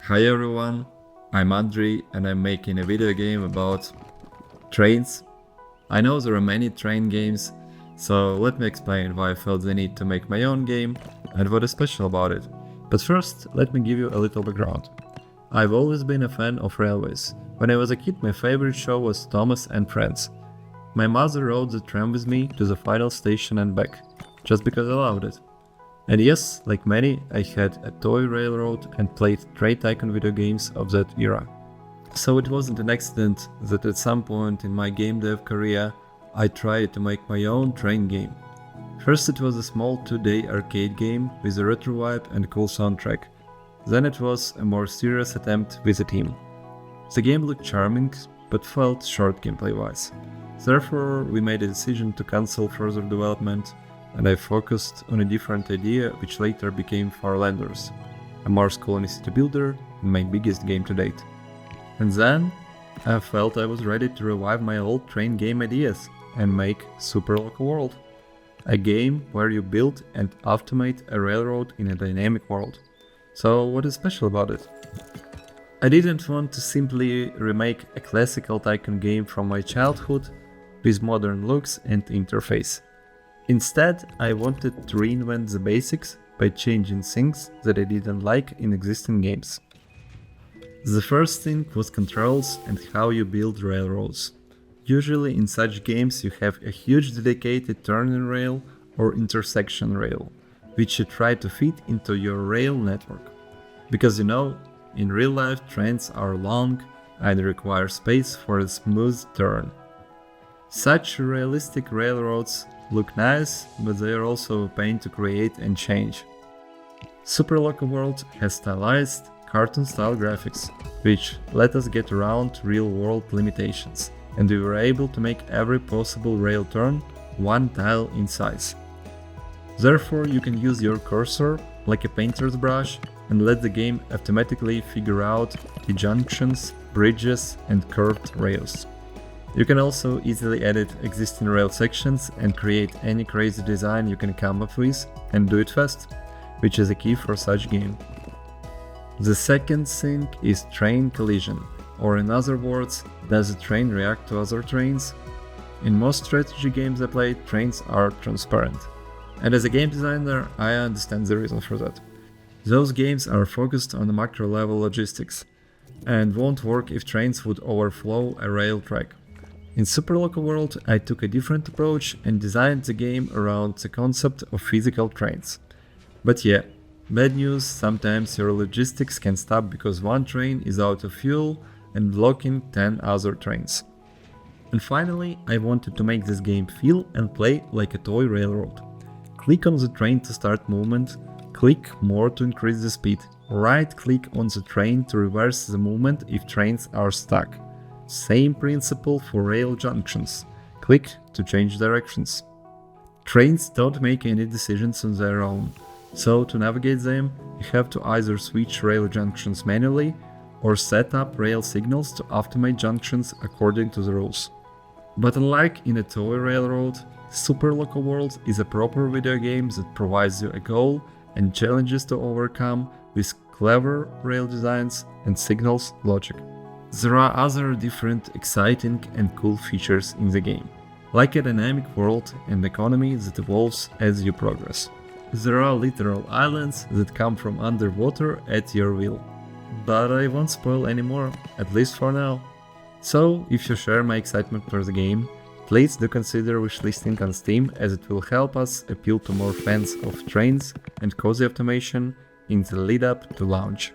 Hi everyone, I'm Andriy and I'm making a video game about trains. I know there are many train games, so let me explain why I felt the need to make my own game and what is special about it. But first, let me give you a little background. I've always been a fan of railways. When I was a kid, my favorite show was Thomas and Friends. My mother rode the tram with me to the final station and back, just because I loved it. And yes, like many, I had a toy railroad and played Train Tycoon video games of that era. So it wasn't an accident that at some point in my game dev career, I tried to make my own train game. First it was a small 2-day arcade game with a retro vibe and cool soundtrack. Then it was a more serious attempt with a team. The game looked charming, but felt short gameplay wise. Therefore, we made a decision to cancel further development, and I focused on a different idea which later became Farlanders, a Mars colony city builder and my biggest game to date. And then I felt I was ready to revive my old train game ideas and make Super Loco World, a game where you build and automate a railroad in a dynamic world. So what is special about it? I didn't want to simply remake a classical Tycoon game from my childhood with modern looks and interface. Instead, I wanted to reinvent the basics by changing things that I didn't like in existing games. The first thing was controls and how you build railroads. Usually in such games you have a huge dedicated turning rail or intersection rail, which you try to fit into your rail network. Because in real life trains are long and require space for a smooth turn. Such realistic railroads look nice, but they are also a pain to create and change. Super Loco World has stylized, cartoon-style graphics, which let us get around real-world limitations, and we were able to make every possible rail turn one tile in size. Therefore, you can use your cursor like a painter's brush and let the game automatically figure out the junctions, bridges, and curved rails. You can also easily edit existing rail sections and create any crazy design you can come up with and do it fast, which is a key for such game. The second thing is train collision, or in other words, does a train react to other trains? In most strategy games I played, trains are transparent. And as a game designer, I understand the reason for that. Those games are focused on the macro level logistics, and won't work if trains would overflow a rail track. In Super Loco World, I took a different approach and designed the game around the concept of physical trains. But yeah, bad news, sometimes your logistics can stop because one train is out of fuel and blocking 10 other trains. And finally, I wanted to make this game feel and play like a toy railroad. Click on the train to start movement, click more to increase the speed, right click on the train to reverse the movement if trains are stuck. Same principle for rail junctions. Click to change directions. Trains don't make any decisions on their own, so to navigate them, you have to either switch rail junctions manually or set up rail signals to automate junctions according to the rules. But unlike in a toy railroad, Super Loco World is a proper video game that provides you a goal and challenges to overcome with clever rail designs and signals logic. There are other different exciting and cool features in the game, like a dynamic world and economy that evolves as you progress. There are literal islands that come from underwater at your will. But I won't spoil any more, at least for now. So, if you share my excitement for the game, please do consider wishlisting on Steam, as it will help us appeal to more fans of trains and cozy automation in the lead up to launch.